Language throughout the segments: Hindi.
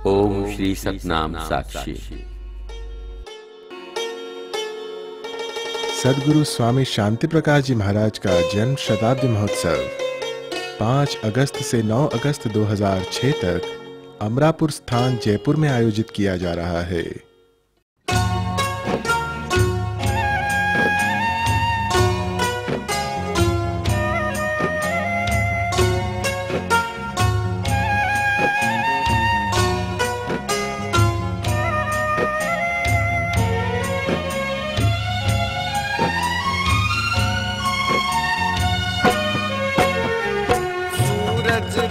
ओम श्री सतनाम साक्षी। सद्गुरु स्वामी शांति प्रकाश जी महाराज का जन्म शताब्दी महोत्सव 5 अगस्त से 9 अगस्त 2006 तक अमरापुर स्थान जयपुर में आयोजित किया जा रहा है।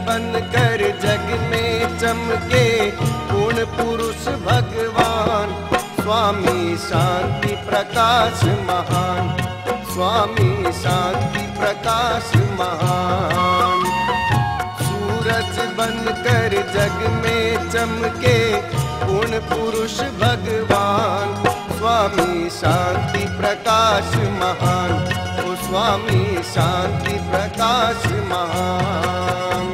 बनकर जग में चमके पूर्ण पुरुष भगवान, स्वामी शांति प्रकाश महान, स्वामी शांति प्रकाश महान। सूरज बनकर जग में चमके पूर्ण पुरुष भगवान, स्वामी शांति प्रकाश महान, ओ स्वामी शांति प्रकाश महान।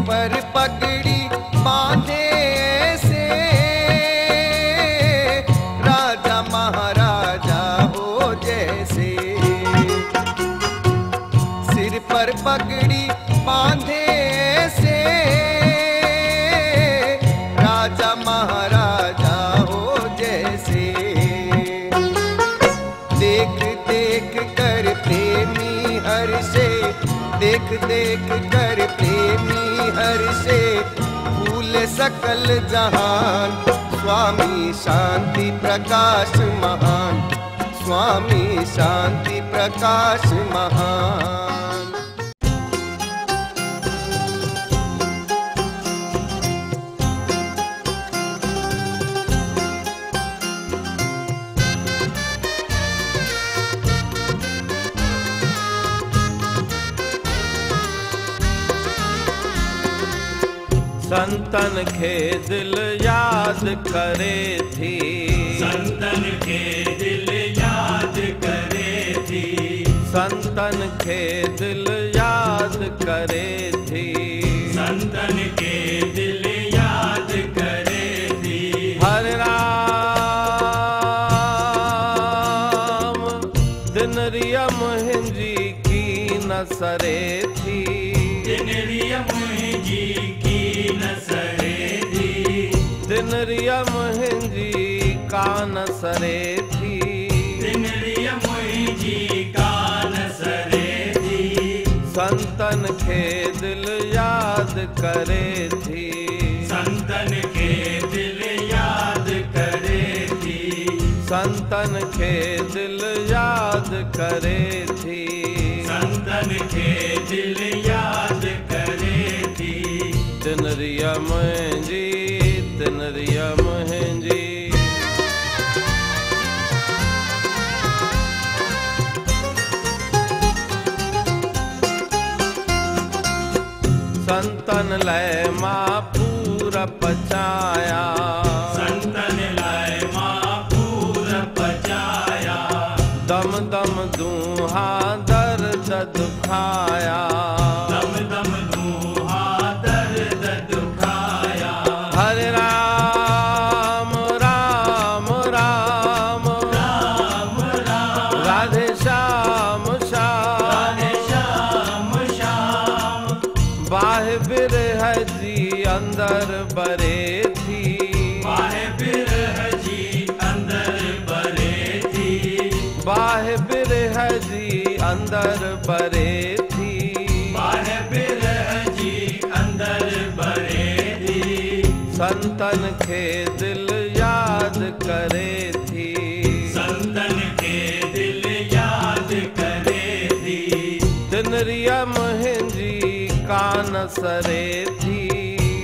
पर पगड़ी बांधे से राजा महाराजा हो जैसे, सिर पर पगड़ी बांधे से राजा महाराजा हो जैसे। देख देख कर प्रेमी हर से, देख देख कर प्रेमी हर से भूल सकल जहान, स्वामी शांति प्रकाश महान, स्वामी शांति प्रकाश महान। संतन के दिल याद करे थी, संतन के दिल याद करे थी, संतन के दिल याद करे थी, संतन के दिल याद करे थी। हरे राम दिन रियम हिंजी की नसरे थी, दिन रियम हिंजी दिन रियम हिंजी कान सरे थी, दिन रियम हिंजी कान सरे थी। संतन के दिल याद करे थी, संतन के दिल याद करे थी, संतन के दिल याद करे थी, संतन के दिल याद करे थी। दिन रियम हिंजी, दिन रियम हिंजी। संतन लय माँ पूरा पचाया, संतन लय माँ पूरा पचाया, दम दम दूहा दर्द दुखाया, दम दम दूहा दर्द दुखाया। हरे राम राम राम राम राम राधे श्याम श्याम, राधे श्याम श्याम। बाहे बिरह जी अंदर बरे थी, बाहे बिरह जी अंदर बरे थी, बाहे बिरह जी अंदर बरे थी, बाहे बिरह जी अंदर बरे थी। संतन के दिल याद करे थी, संतन के दिल याद करे थी। दिन रियम हिंजी कान सरे थी,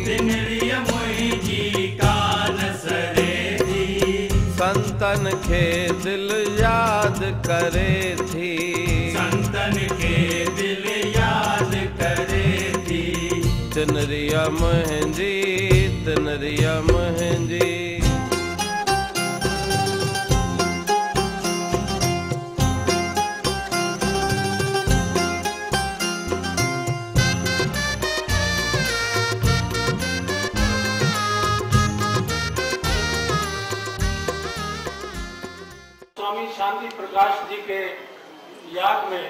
दिन रियम हिंजी कान सरे थी। संतन के दिल याद करे थी, संतन के दिल याद करे थी। तिनरिया मुंहिंजी, तिनरिया मुंहिंजी। स्वामी शांति प्रकाश जी के याद में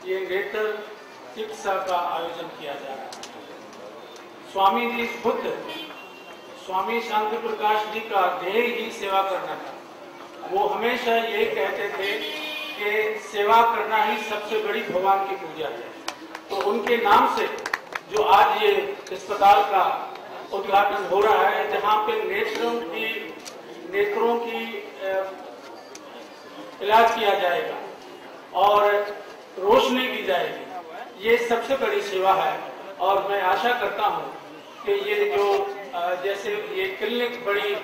ये नेत्र चिकित्सा का आयोजन किया जा रहा है। स्वामी जी खुद, स्वामी शांति प्रकाश जी का ध्येय ही सेवा करना था। वो हमेशा ये कहते थे कि सेवा करना ही सबसे बड़ी भगवान की पूजा है। तो उनके नाम से जो आज ये अस्पताल का उद्घाटन हो रहा है, जहाँ पे नेत्रों की इलाज किया जाएगा और रोशनी दी जाएगी, ये सबसे बड़ी सेवा है। और मैं आशा करता हूँ कि ये जो जैसे ये क्लिनिक बड़ी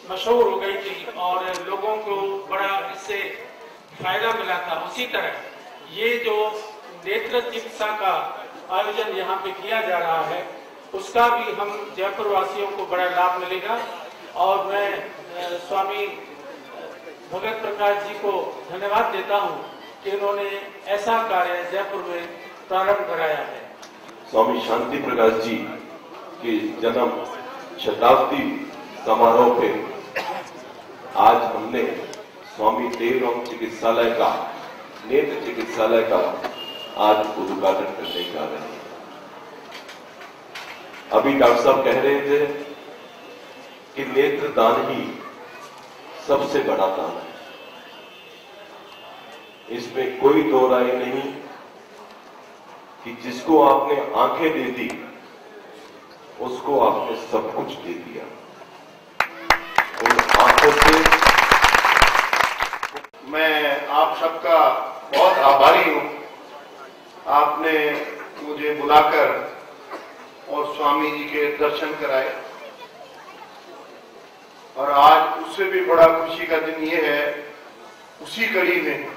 मशहूर हो गई थी और लोगों को बड़ा इससे फायदा मिला था, उसी तरह ये जो नेत्र चिकित्सा का आयोजन यहाँ पे किया जा रहा है, उसका भी हम जयपुर वासियों को बड़ा लाभ मिलेगा। और मैं स्वामी भगत प्रकाश जी को धन्यवाद देता हूँ कि उन्होंने ऐसा कार्य जयपुर में प्रारंभ कराया है। स्वामी शांति प्रकाश जी के जन्म शताब्दी समारोह पे आज हमने स्वामी देवराम चिकित्सालय का, नेत्र चिकित्सालय का आज उद्घाटन करने जा रहे हैं। अभी डॉक्टर साहब कह रहे थे कि नेत्र दान ही सबसे बड़ा दान है, इसमें कोई दो राय नहीं कि जिसको आपने आंखें दे दी उसको आपने सब कुछ दे दिया। उन आंखों से मैं आप सबका बहुत आभारी हूं। आपने मुझे बुलाकर और स्वामी जी के दर्शन कराए, और आज उससे भी बड़ा खुशी का दिन ये है, उसी कड़ी में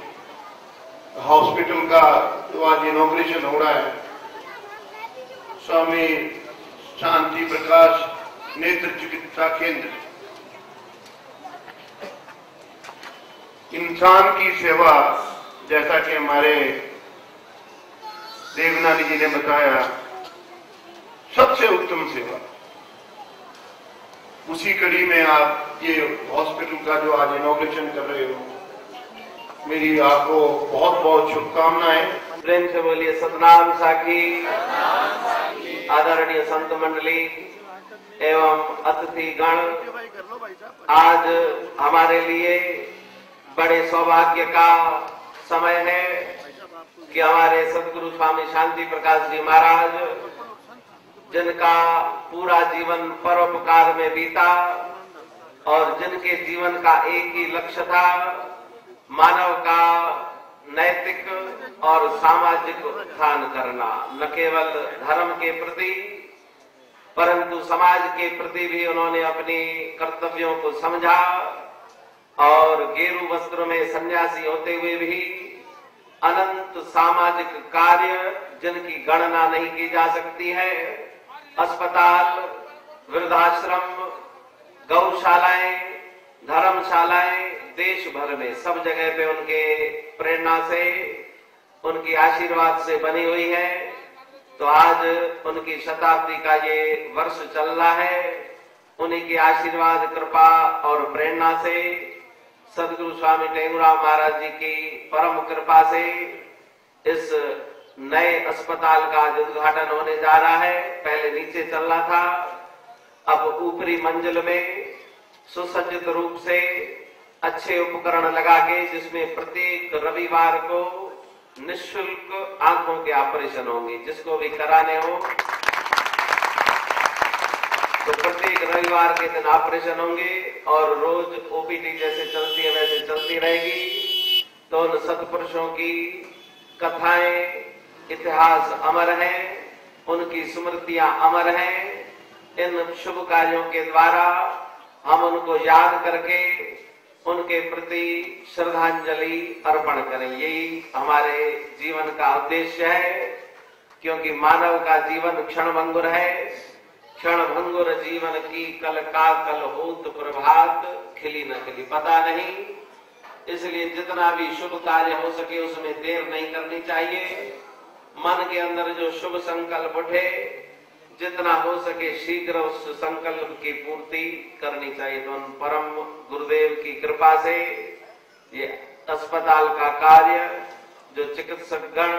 हॉस्पिटल का जो आज इनॉग्रेशन हो रहा है, स्वामी शांति प्रकाश नेत्र चिकित्सा केंद्र। इंसान की सेवा, जैसा कि हमारे देवनानी जी ने बताया, सबसे उत्तम सेवा। उसी कड़ी में आप ये हॉस्पिटल का जो आज इनॉग्रेशन कर रहे हो, मेरी आपको बहुत बहुत शुभकामनाएं। प्रेम से बोलिए सतनाम साखी। आदरणीय संत मंडली एवं अतिथि गण, आज हमारे लिए बड़े सौभाग्य का समय है कि हमारे सदगुरु स्वामी शांति प्रकाश जी महाराज, जिनका पूरा जीवन परोपकार में बीता और जिनके जीवन का एक ही लक्ष्य था, मानव का नैतिक और सामाजिक उत्थान करना, न केवल धर्म के प्रति परंतु समाज के प्रति भी उन्होंने अपनी कर्तव्यों को समझा और गेरू वस्त्र में सन्यासी होते हुए भी अनंत सामाजिक कार्य जिनकी गणना नहीं की जा सकती है, अस्पताल, वृद्धाश्रम, गौशालाएं, धर्मशालाएं देश भर में सब जगह पे उनके प्रेरणा से, उनकी आशीर्वाद से बनी हुई है। तो आज उनकी शताब्दी का ये वर्ष चल रहा है। उन्हीं के आशीर्वाद, कृपा और प्रेरणा से, सदगुरु स्वामी टेंगुराम महाराज जी की परम कृपा से इस नए अस्पताल का उद्घाटन होने जा रहा है। पहले नीचे चल रहा था, अब ऊपरी मंजिल में सुसज्जित रूप से अच्छे उपकरण लगा के, जिसमें प्रत्येक रविवार को निःशुल्क आंखों के ऑपरेशन होंगे। जिसको भी कराने हो तो प्रत्येक रविवार के दिन ऑपरेशन होंगे और रोज ओपीडी जैसे चलती है वैसे चलती रहेगी। तो उन सत्पुरुषों की कथाएं, इतिहास अमर है, उनकी स्मृतियां अमर हैं। इन शुभ कार्यों के द्वारा हम उनको याद करके उनके प्रति श्रद्धांजलि अर्पण करें, यही हमारे जीवन का उद्देश्य है। क्योंकि मानव का जीवन क्षणभंगुर है। क्षणभंगुर जीवन की कल का कल होत प्रभात, खिली न खिली पता नहीं। इसलिए जितना भी शुभ कार्य हो सके उसमें देर नहीं करनी चाहिए। मन के अंदर जो शुभ संकल्प उठे, जितना हो सके शीघ्र उस संकल्प की पूर्ति करनी चाहिए। तो उन परम गुरुदेव की कृपा से ये अस्पताल का कार्य, जो चिकित्सक गण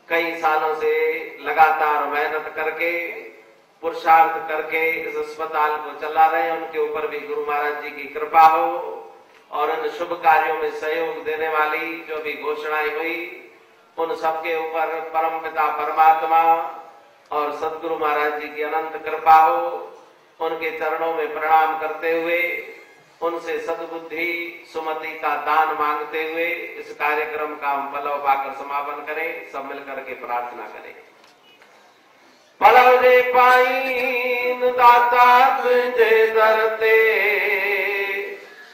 कई सालों से लगातार मेहनत करके, पुरुषार्थ करके इस अस्पताल को चला रहे हैं, उनके ऊपर भी गुरु महाराज जी की कृपा हो। और इन शुभ कार्यों में सहयोग देने वाली जो भी घोषणाएं हुई, उन सबके ऊपर परम पिता परमात्मा और सदगुरु महाराज जी की अनंत कृपा हो। उनके चरणों में प्रणाम करते हुए, उनसे सद्बुद्धि सुमति का दान मांगते हुए इस कार्यक्रम का हम पलव पाकर समापन करें। सब मिलकर के प्रार्थना करें। पलव दे पाइन दाता तुझे दरते,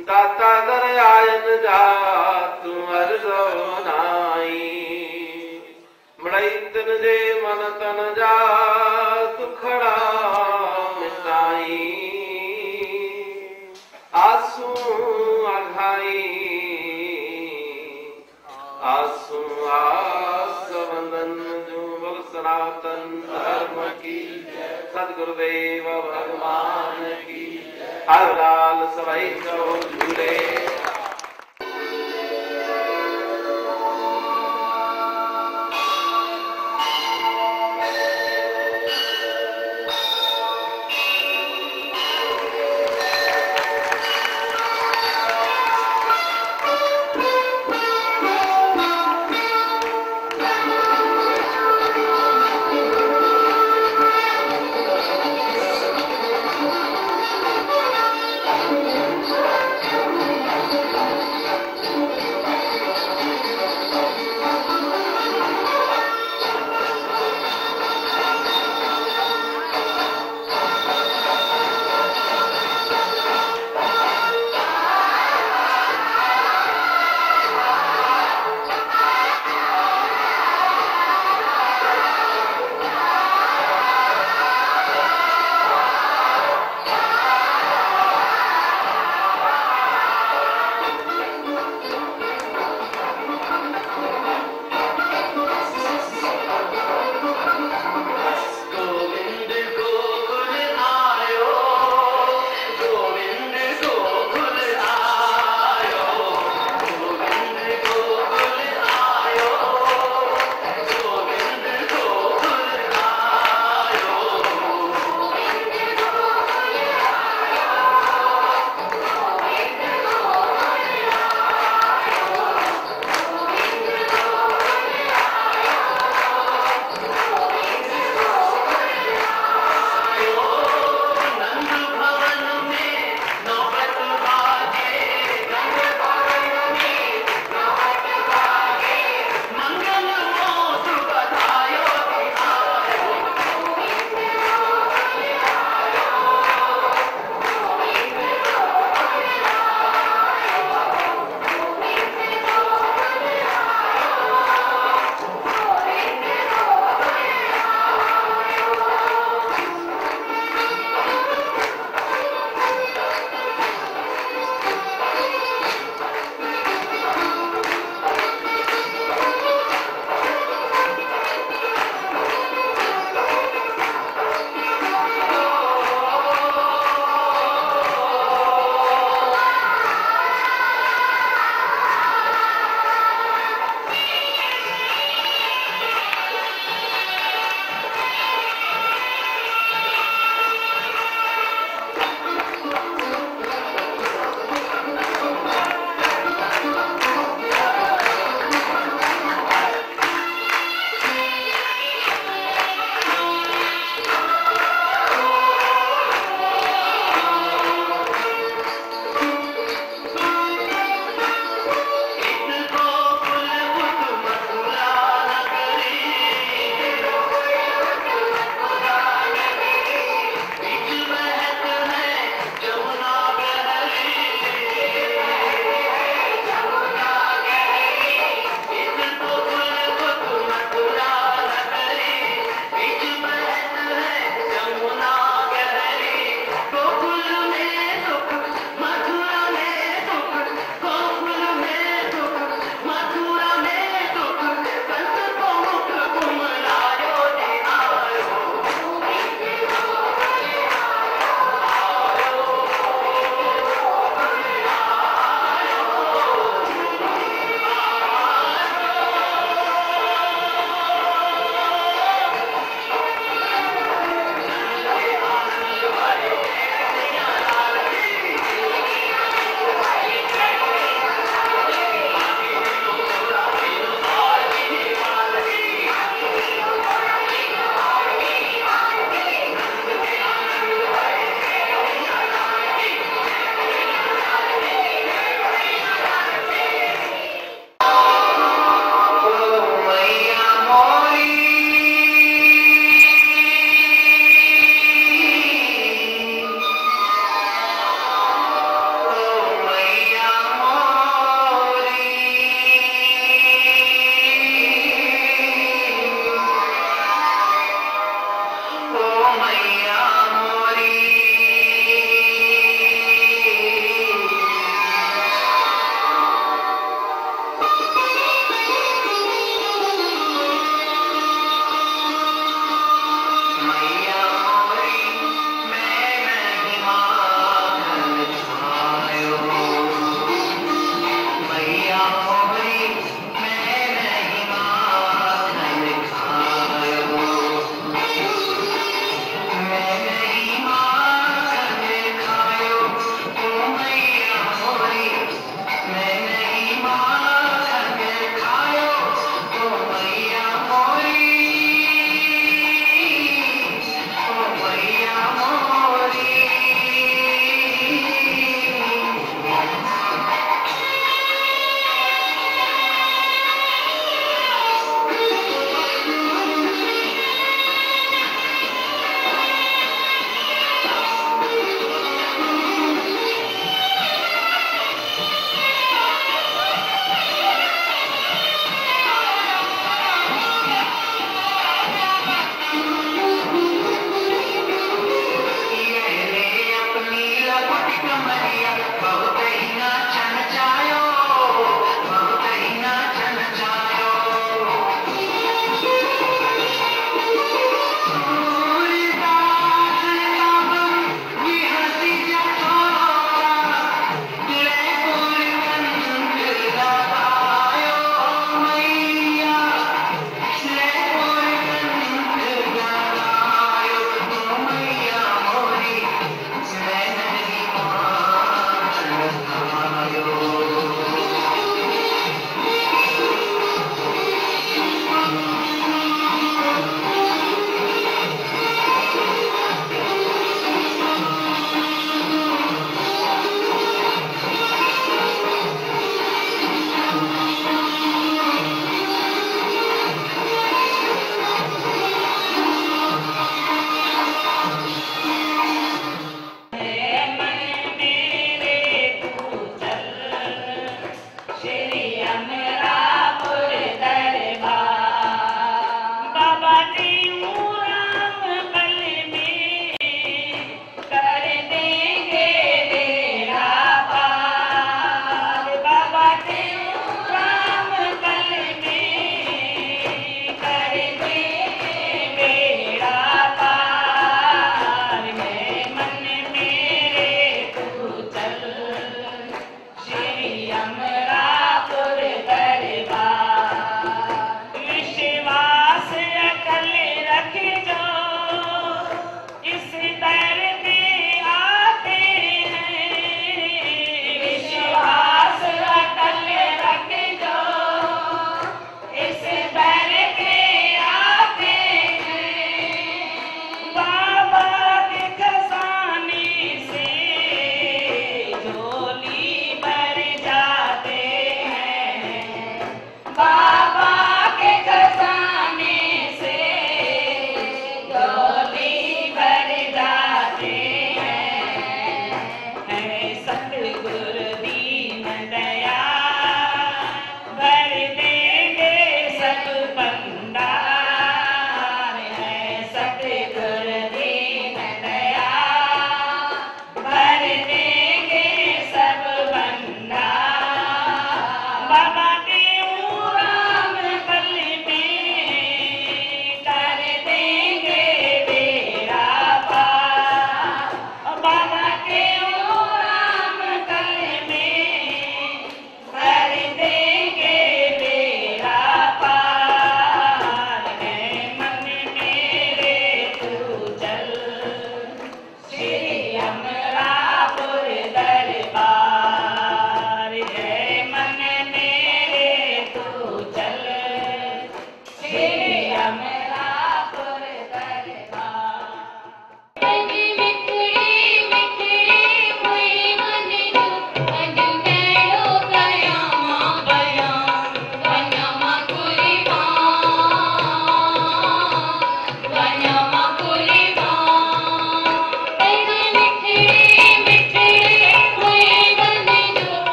दाता दर आयन जा तू अर्जो नाई। मड़ई तन जे मन तन जा दुखड़ा मिटाई। आंसू आघाई आंसू आस वंदन जो बोल सनातन धर्म की, सदगुरुदेव भगवान की। हर लाल सभई चो झूले।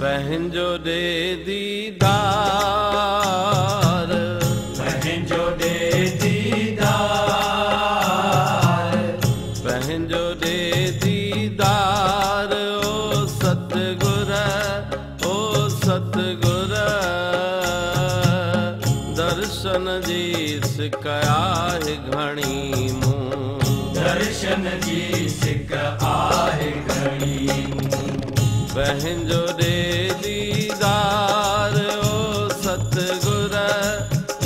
पंहिंजो दे दीदार, पंहिंजो दे दीदार, पंहिंजो दे दीदार। ओ सतगुर, ओ सतगुर, दर्शन जी सिक आहे घणी मूं, दर्शन जी सिक आहे घणी मूं। पंहिंजो दे दीदार, ओ सतगुर,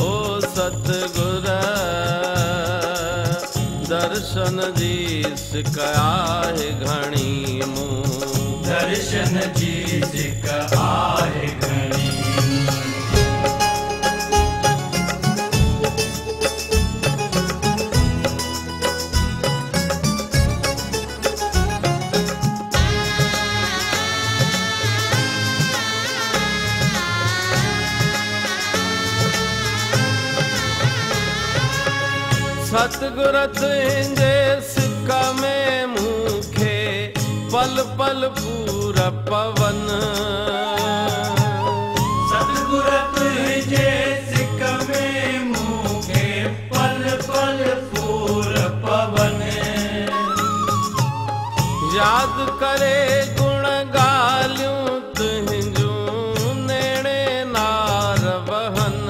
ओ सतगुर, दर्शन जी सिक आहे घणी मूं, दर्शन जी सिक आहे घणी। सतगुर तुंहिंजे सिक में मूंखे पल पल पूर पवन, सतगुर तुंहिंजे सिक में मूंखे पल पल पूर पवन। याद करे गुण ॻाल्हियूं तुंहिंजूं नेणे नार वहन,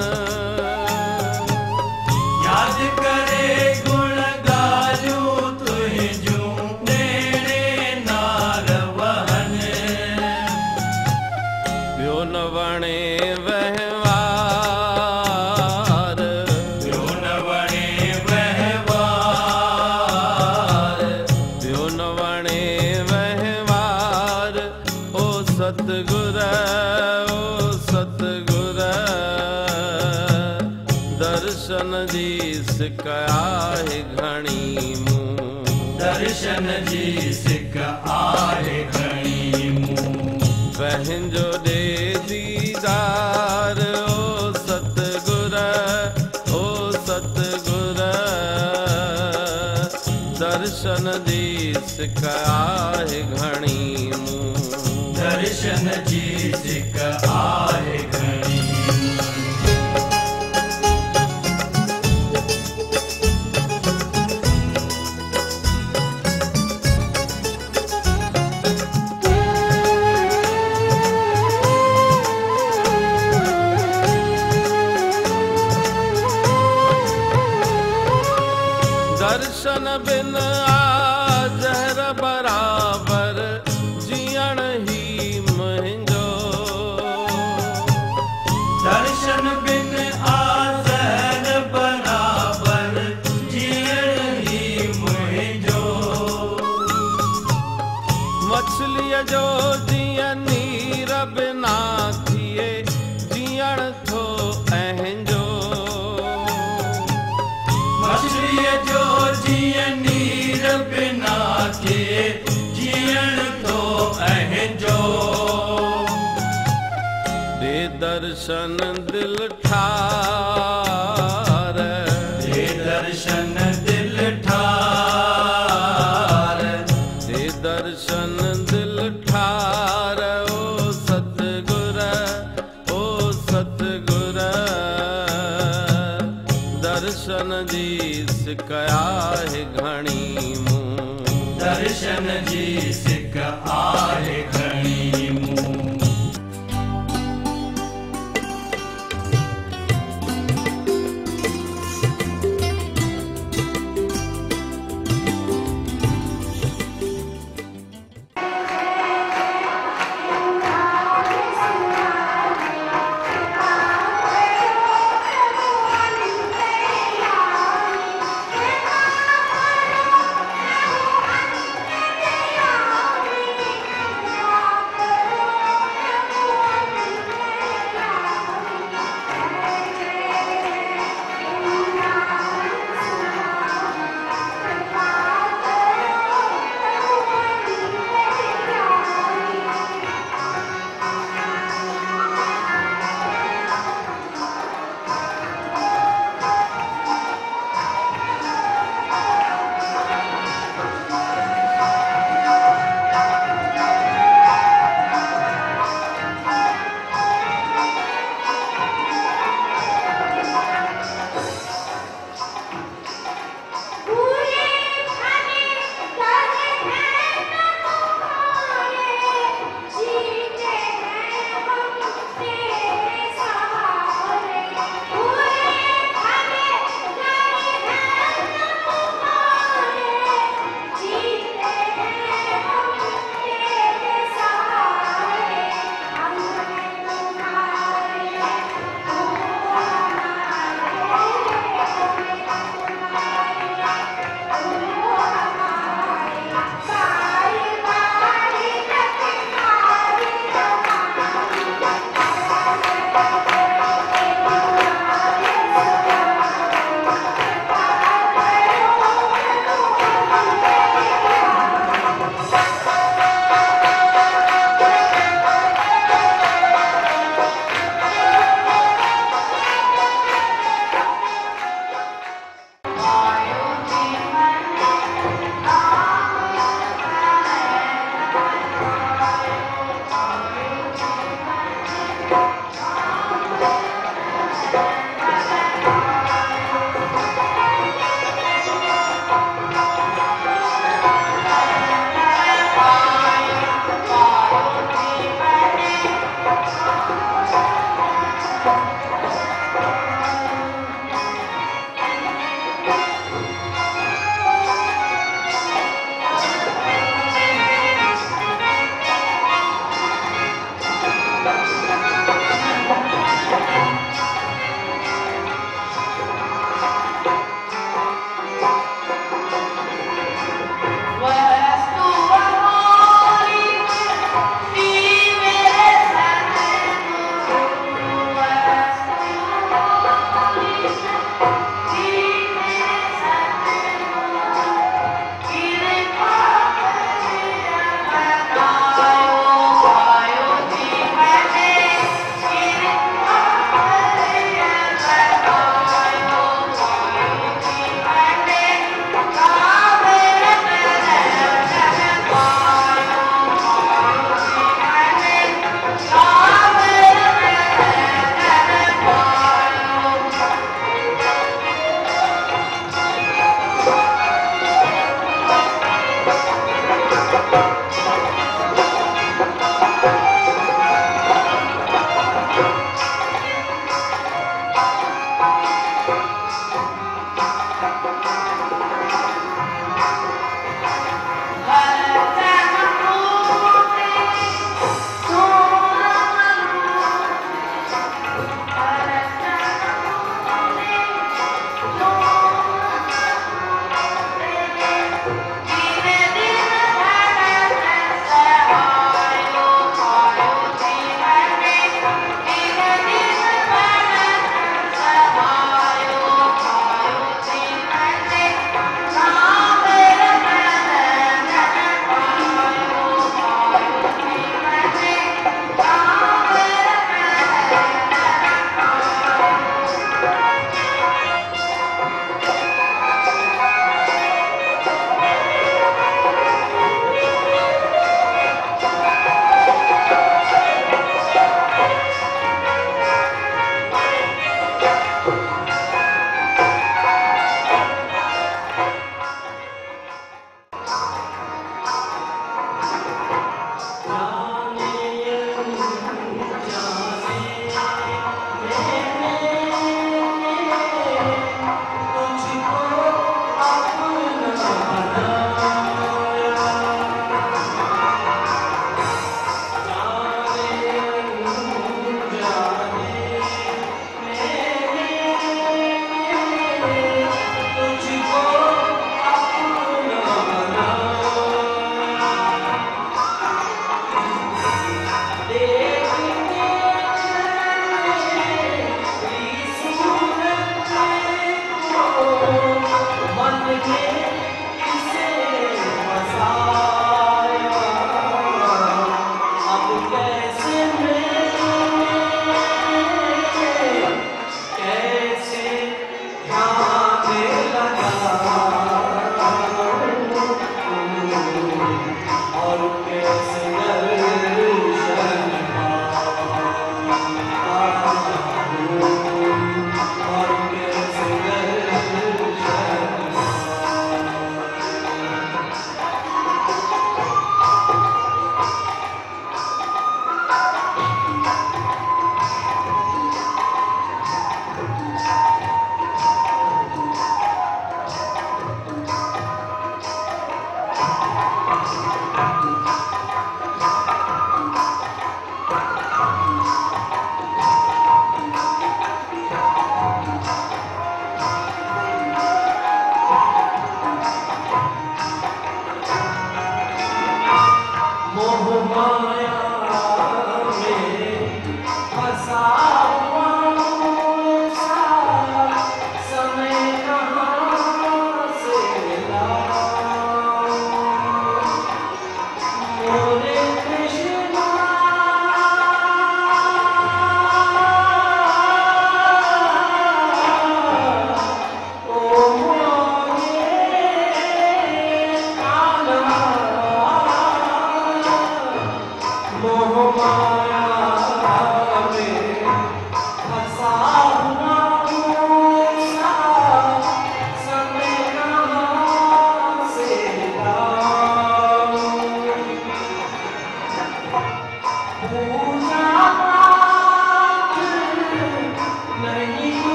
याद करे गुण ॻाल्हियूं तुंहिंजूं नेणे नार वहन। ॿियो न वणे वहिंवार, ॿियो न वणे वहिंवार, ॿियो न वणे वहिंवार। ओ सतगुर, ओ सतगुर, दर्शन जी सिक आहे घणी मूं, दर्शन जी सिक आहे घणी मूं। पंहिंजो दे दीदार, ओ सतगुर, ओ सतगुर, दर्शन जी सिक आहे घणी मूं, दर्शन जी सिक आहे घणी मूं। दर्शन बिन आजर बराबर जियण ही मुंहिंजो, दर्शन बिन आज़र बराबर जियण ही मुंहिंजो। मछलीअ जो जीअं नीर बिना थिए जियण थो अहिंजो, मछलीअ जो जीअं नीर बिना थिए जियण थो अहिंजो। दे दर्शन दिल ठार, दे दर्शन दिल ठार, दे दर्शन दिल ठार। ओ सतगुर, ओ सतगुर, दर्शन जी सिक आहे घणी मूं, दर्शन जी सिक आहे घणी मूं।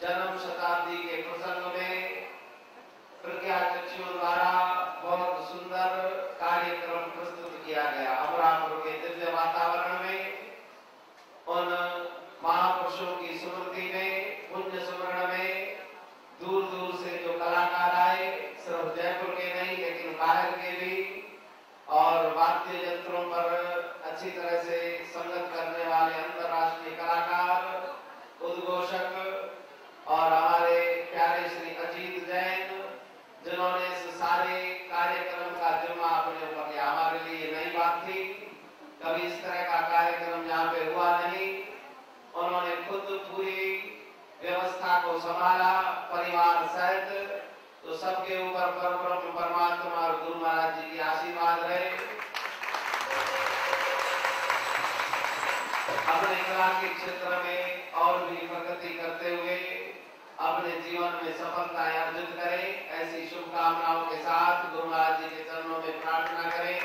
जन्म शताब्दी के प्रसंग में प्रज्ञाचक्षुओं द्वारा बहुत अच्छी तरह से संगत करने वाले अंतर्राष्ट्रीय कलाकार, उद्घोषक और हमारे प्यारे श्री अजीत जैन, जिन्होंने इस सारे कार्यक्रम का जिम्मा अपने ऊपर लिया। हमारे लिए नई बात थी, कभी इस तरह का कार्यक्रम यहाँ पे हुआ नहीं। उन्होंने खुद पूरी व्यवस्था को संभाला परिवार सहित। तो सबके ऊपर परब्रह्म परमात्मा और गुरु महाराज जी की आशीर्वाद रहे। अपने कला के क्षेत्र में और भी प्रगति करते हुए अपने जीवन में सफलताएं अर्जित करें, ऐसी शुभकामनाओं के साथ गुरु महाराज जी के चरणों में प्रार्थना करें,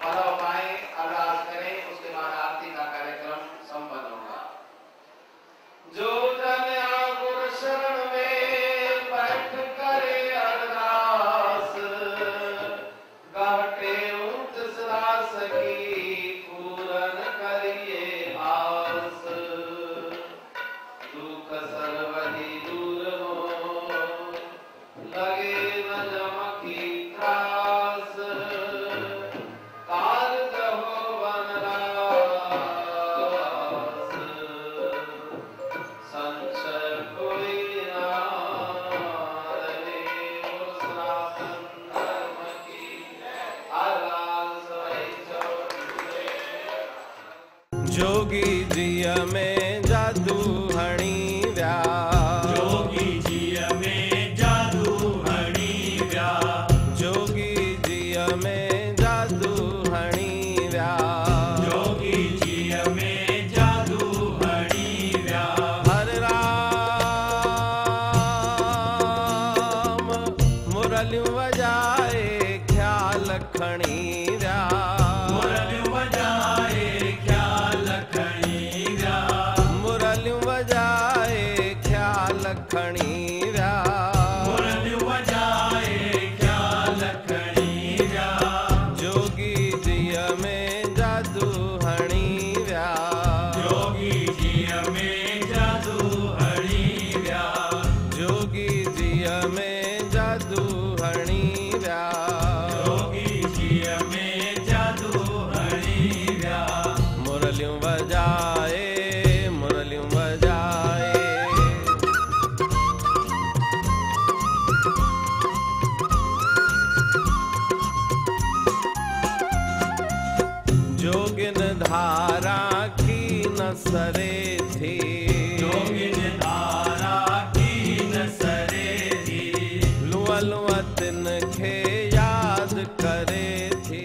फल पाए, अरदास करें। उसके बाद आरती का कार्यक्रम संपन्न होगा। जो जन गुरु शरण में बैठ करे अरदास, गाटे उठ सदास की पूरन करिए आस। दुख सर्वहि दूर हो, लगे न जमकी त्रास। कारज हो वनरास, संशय कोई ना रहे। सनातन धर्म की अरदास जोगी जिय में जादू हणी व्या, जोगी जिय में जादू हणी व्या, जोगी जिय में जादू हणी व्या, जोगी जिय में जादू हणी व्या। हरे राम मुरलियूं वजाए ख्याल खणी व्या, मुरलियूं वजाए ख्याल खणी व्या, मुरलियूं वजाए ख्याल खणी व्या, मुरलियूं वजाए ख्याल खणी व्या। जोगी जिय में जादू हणी व्या, जोगी जिय में जादू हणी व्या, जोगी जिय में जादू हणी व्या, जोगी जिय में जादू हणी व्या। मुरलियूं वजाए, मुरलियूं वजाए। जोगिन धारा की न सरे थी, जोगिन धारा की न सरे थी, लुआ लुआ तिन खे याद करे थी।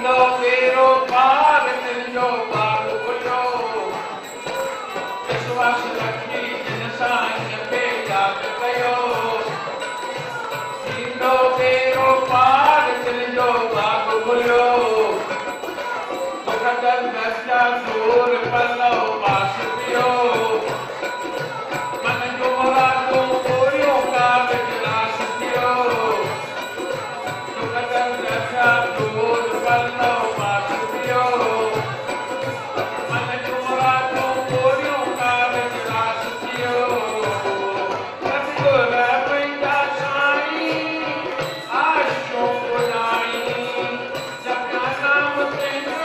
थींदो बेरो पार तुंहिंजो बाग खुलियो विश्वास रखी जिन सां इन खे यादि कयो थींदो बेरो पार तुंहिंजो बाग खुलियो गजा दूर पलो पास पियो मन जो मुरादो पूरियो कागज रास थियो गजा दूर पलो पास पियो मन जो मुरादो पूरियो कागज रास थियो सतगुर पंहिंजा साईं आशो पुॼाई जॻा नाम तुंहिंजो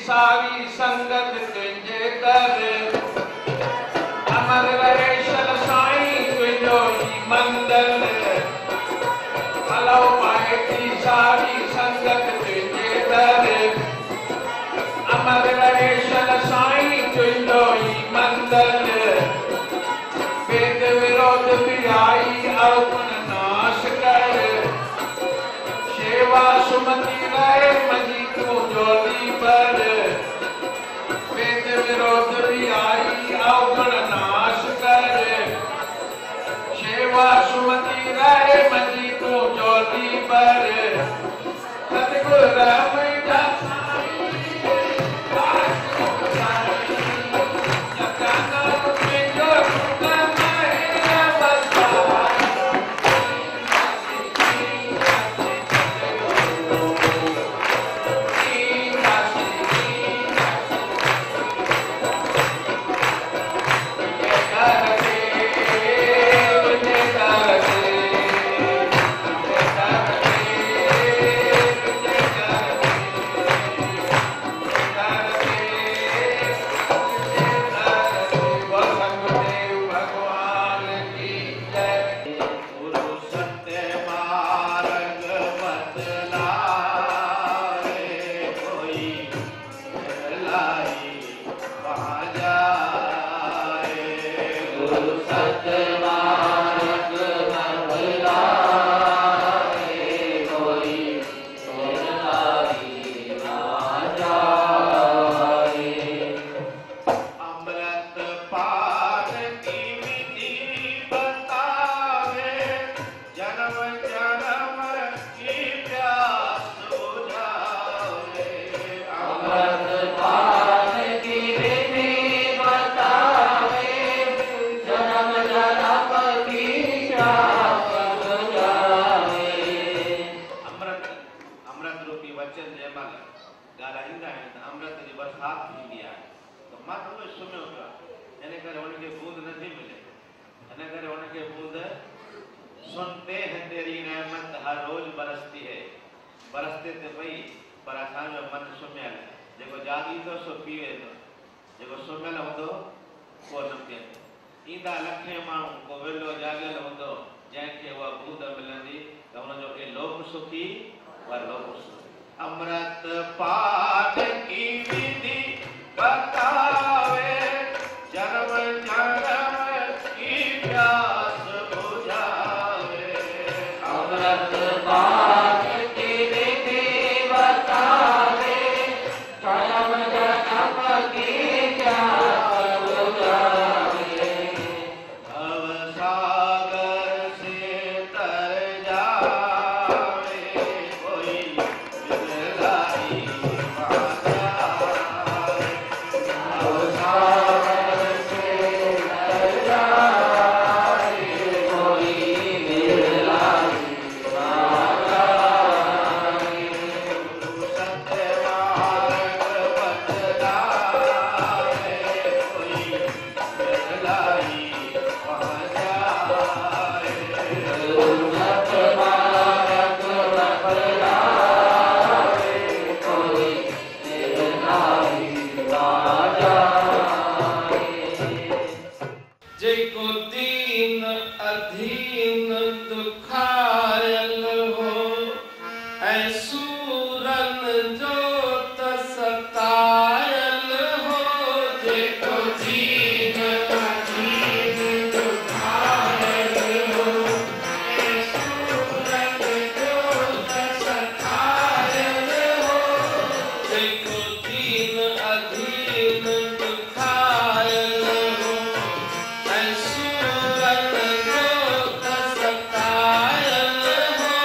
सारी संगत तुंहिंजे कर अमर रहे शल साईं तुंहिंजो ई मंदर हलो पाए थी सारी संगत तुंहिंजे कर अमर रहे शल साईं तुंहिंजो ई मंदर वेद विरोध बिराई अवगुण नाश कर सेवा सुमति रहे मजी तूं ज्योति पर वेद विरोध बिराई अवगुण नाश कर सेवा सुमति रहे मजी तूं ज्योति पर सतगुर पंहिंजा परिस्थिति पई पर असांजो मन सुम्हियल जेको जाॻींदो सो पी वेंदो जेको सुम्हियल हूंदो उहो न पीअंदो ईंदा लखे माण्हू को वेलो जाॻियल हूंदो जंहिंखे उहा बूंद मिलंदी त हुनजो के लोक सुखी व लोक सुखी अमृत पाठ की विधि बतावे जन्म जन्म की प्यास बुझावे अमृत पाठ की विधि बतावे जन्म जन्म की प्यास बुझावे भव सागर से तर जावे कोई बिरलाई महाजावे भव सागर से तर जावे कोई बिरलाई महाजावे सत्य मार्ग बतलावे कोई बिरलाई महाजावे सत्य मार्ग बतलावे कोई बिरलाई महाजावे जेको दीन अधीन दुखायल हो ऐं सूरन जो त सतायल हो जेको दीन अधीन दुखायल हो ऐं सूरन जो त सतायल हो जेको दीन अधीन दुखायल हो ऐं सूरन जो त सतायल हो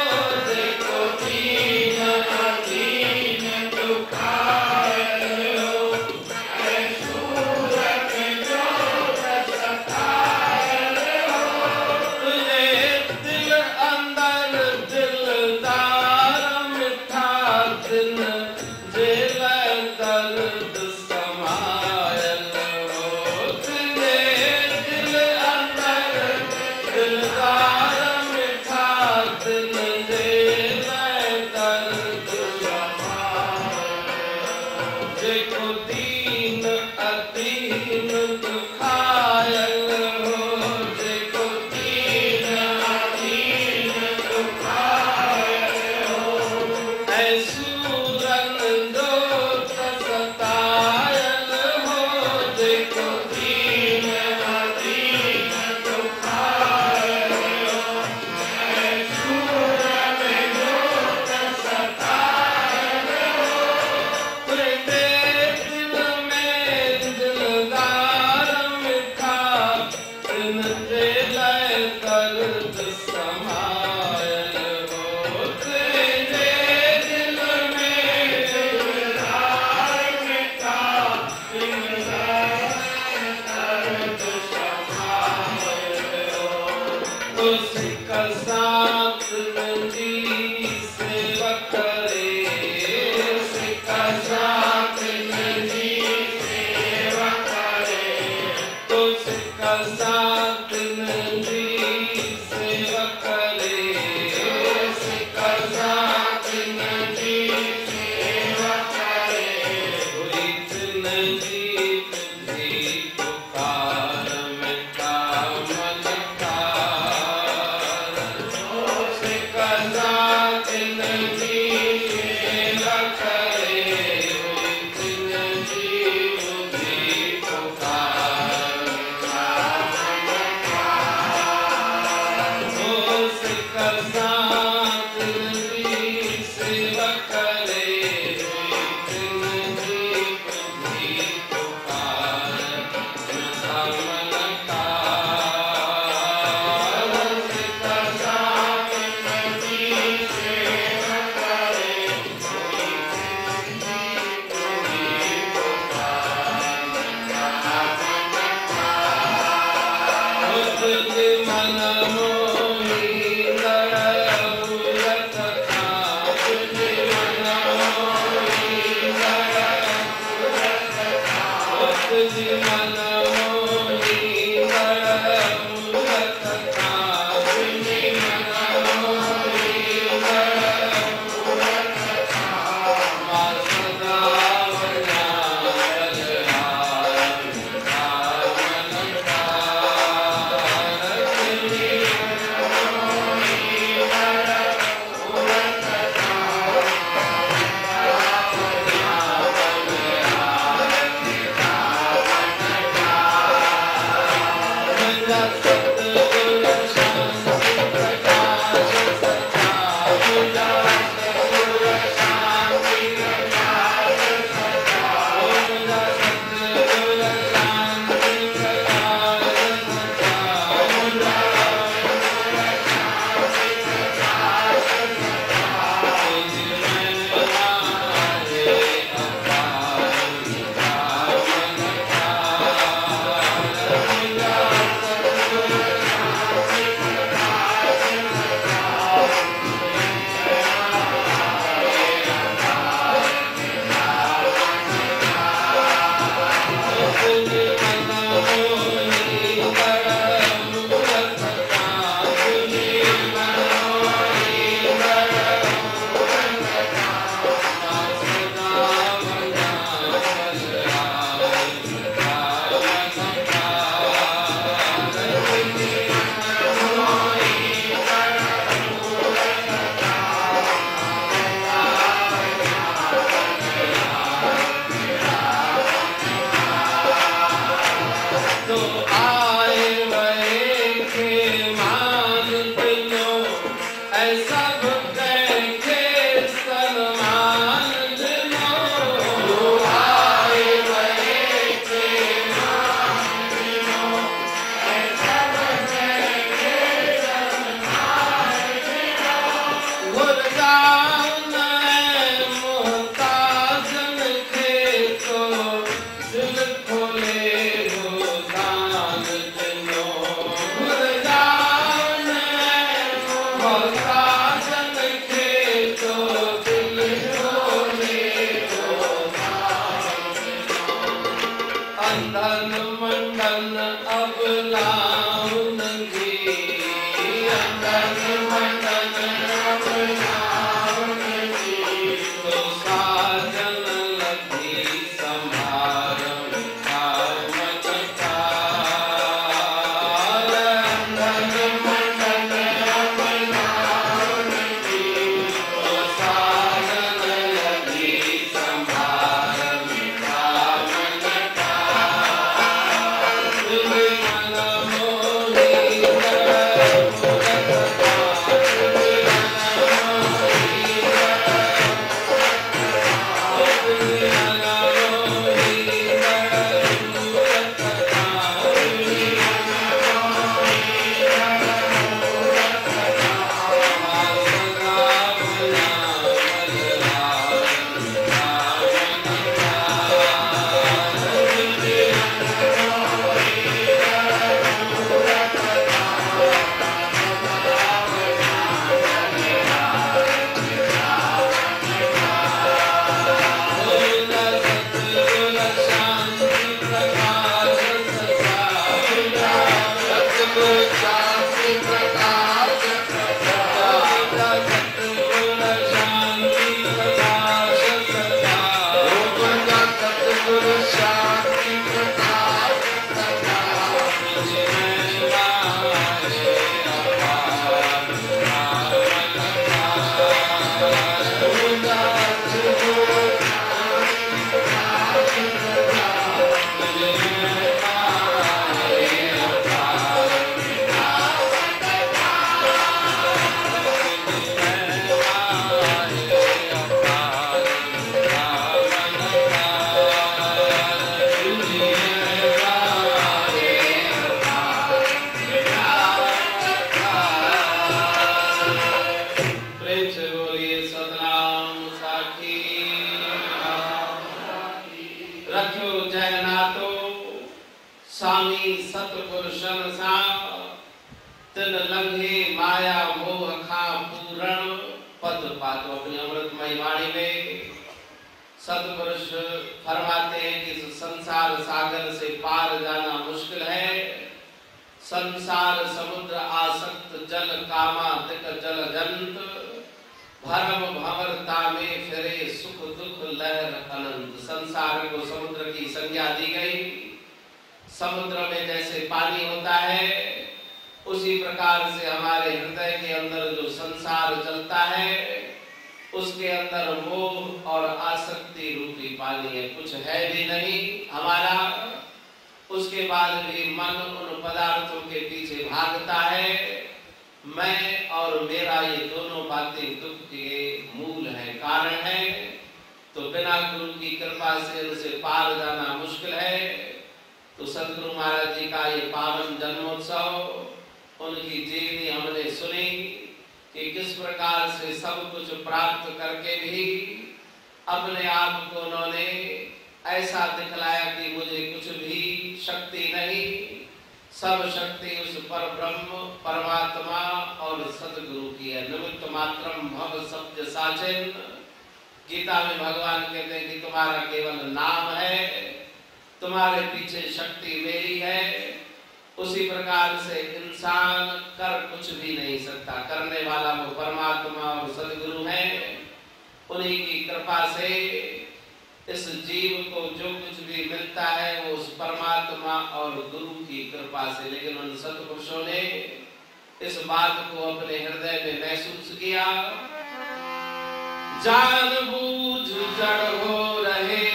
जेको दीन अधीन दुखायल हो ऐं सूरन जो त सतायल हो तुझे दिल अंदर दिलदार मिठा दिन जे लाइ दर्द समायल हो तुझे दिल अंदर दिलदार मिठा दिन जे लाइ दर्द समायल हो जेको दीन अधीन दुखायल हो जेको दीन अधीन दुखायल हो ऐं सूरन जो त सतायल हो जेको दीन अधीन दुखायल हो ऐं सूरन जो त सतायल हो तुंहिंजे दिल में दिलदार मिठा तिन जे लाइ दर्द समायल हो तुंहिंजे दिल में दिलदार मिठा तिन लाइ दर्द समायल हो तो सिक सां तुंहिंजी सेवा करे सिक सां तुंहिंजी सेवा करे तो सिक सां तुंहिंजी सेवा करे सिक सां तुंहिंजी सेवा करे हुई तुंहिंजी तुंहिंजी पुकार मिठा मन कार सिक सां तुंहिंजी सेवा करे हुई तुंहिंजी तुंहिंजी पुकार मिठा मन कार सिक सां तुंहिंजी सेवा करे हुई तुंहिंजी तुंहिंजी पुकार मिठा मन कार सिक सां तुंहिंजी सेवा करे हुई तुंहिंजी तुंहिंजी पुकार तुझे मन मोही रोशन सा तिन लंघे माया मोह खा पूरण पद पातो अपनी अमृतमय वाणी में सतपुरुष फरमाते हैं कि इस संसार सागर से पार जाना मुश्किल है। संसार समुद्र आसक्त जल कामातिक जल जंत भरम भंवरता में फिरे सुख दुख लहर अनंत। संसार को समुद्र की संज्ञा दी गई। समुद्र में जैसे पानी होता है उसी प्रकार से हमारे हृदय के अंदर जो संसार चलता है उसके अंदर मोह और आसक्ति रूपी पानी है, कुछ है भी नहीं हमारा। उसके बाद भी मन उन पदार्थों के पीछे भागता है। मैं और मेरा ये दोनों बातें दुख के मूल है, कारण है। तो बिना गुरु की कृपा से उनसे पार जाना मुश्किल है। तो सदगुरु महाराज जी का ये पावन जन्मोत्सव, उनकी जीवनी हमने सुनी कि किस प्रकार से सब कुछ प्राप्त करके भी अपने आप को उन्होंने ऐसा दिखलाया कि मुझे कुछ भी शक्ति नहीं, सब शक्ति उस पर ब्रह्म परमात्मा और सदगुरु की है। निमित्त मात्रम भव सत्य साचिन। गीता में भगवान कहते हैं कि तुम्हारा केवल नाम है, तुम्हारे पीछे शक्ति मेरी है। उसी प्रकार से इंसान कर कुछ भी नहीं सकता, करने वाला वो परमात्मा और सदगुरु है। उन्हीं की कृपा से इस जीव को जो कुछ भी मिलता है वो उस परमात्मा और गुरु की कृपा से। लेकिन उन सत्पुरुषों ने इस बात को अपने हृदय में महसूस किया। जानबूझ जड़ हो रहे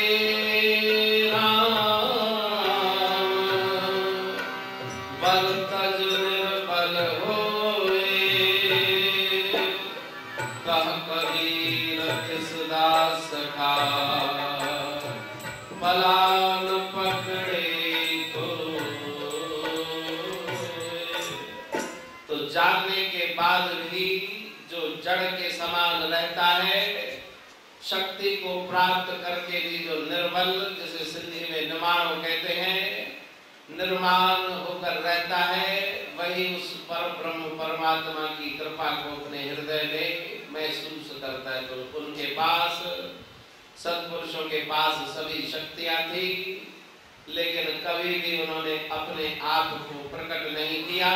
पलान पकड़े तो जानने के बाद भी जो जड़ के समान रहता है, शक्ति को प्राप्त करके भी जो निर्बल, जिसे सिंधी में निर्माण कहते हैं, निर्माण होकर रहता है, वही उस पर ब्रह्म परमात्मा की कृपा को अपने हृदय में महसूस करता है। तो उनके पास, सत्पुरुषों के पास सभी शक्तियां थी, लेकिन कभी भी उन्होंने अपने आप को प्रकट नहीं किया।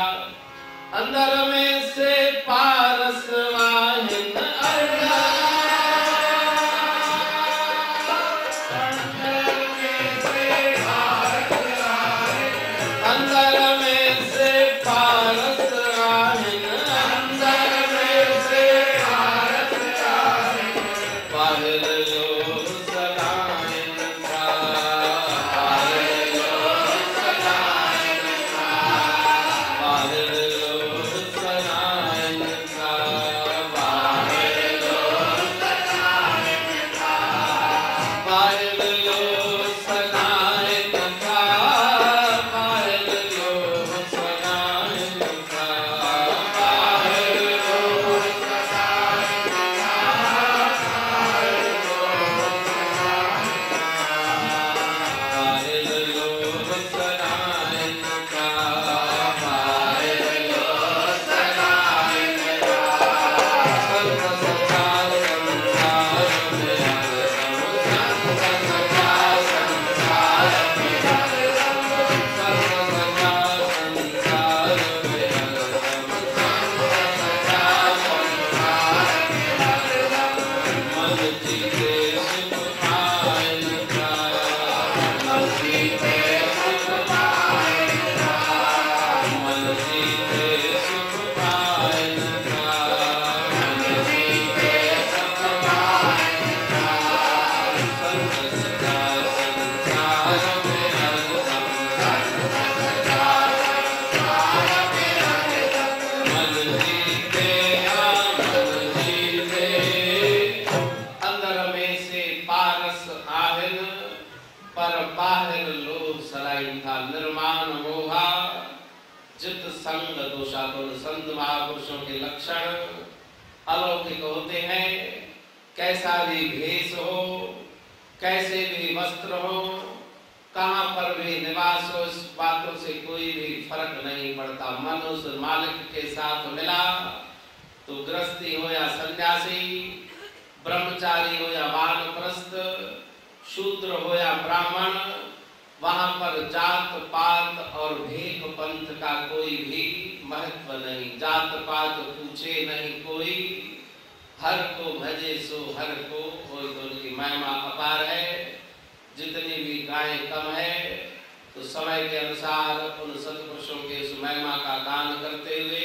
अंदर में से पारस वाहिन महापुरुषों के लक्षण अलौकिक होते हैं। कैसा भी भेष हो, कैसे भी वस्त्र हो, कहाँ पर भी निवास हो, इस बातों से कोई भी फर्क नहीं पड़ता। मन उस मालिक के साथ मिला तो गृहस्थी हो या सन्यासी, ब्रह्मचारी हो या वानप्रस्थ, शूद्र हो या ब्राह्मण, वहां पर जात पात और भेद पंथ का कोई भी महत्व नहीं। जात पात पूछे नहीं कोई, हर को भजे सो हर को, कोई तो उनकी महिमा अपार है। जितनी भी गायें कम है तो समय के अनुसार उन सत्पुरुषों के उस महिमा का गान करते हुए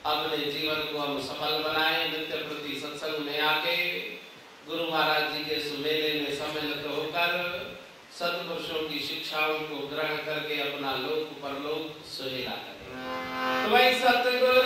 अपने जीवन को हम सफल बनाएं। नित्य प्रति सत्संग में आके गुरु महाराज जी के सुमेले में सम्मिलित होकर सत्पुरुषों की शिक्षाओं को ग्रहण करके अपना लोक परलोक सुहेला करें। वही सतगुरु